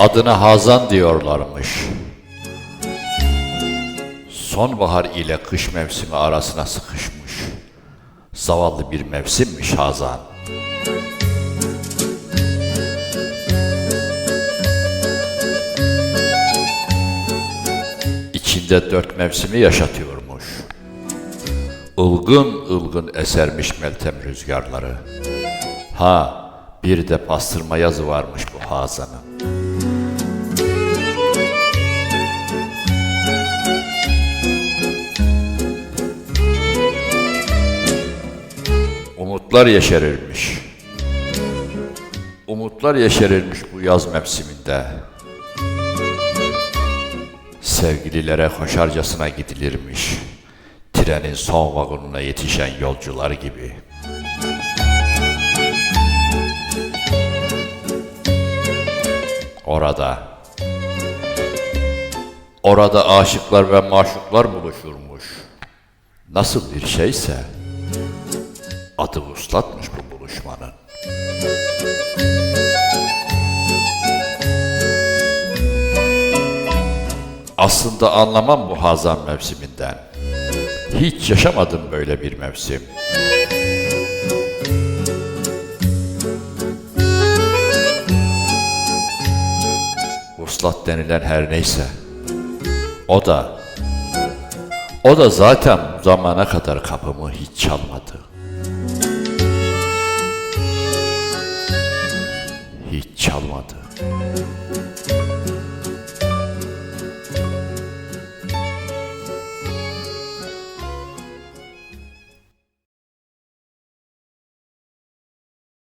Adına Hazan diyorlarmış. Sonbahar ile kış mevsimi arasına sıkışmış. Zavallı bir mevsimmiş Hazan. İçinde 4 mevsimi yaşatıyormuş. Ilgın ılgın esermiş Meltem rüzgarları. Ha, bir de pastırma yazı varmış bu Hazan'ın. Umutlar yeşerirmiş. Umutlar yeşerirmiş bu yaz mevsiminde. Sevgililere koşarcasına gidilirmiş. Trenin son vagonuna yetişen yolcular gibi. Orada aşıklar ve maşuklar buluşurmuş. Nasıl bir şeyse adı vuslatmış bu buluşmanın. Aslında anlamam bu Hazan mevsiminden. Hiç yaşamadım böyle bir mevsim. Vuslat denilen her neyse, o da zaten bu zamana kadar kapımı hiç çalmadı.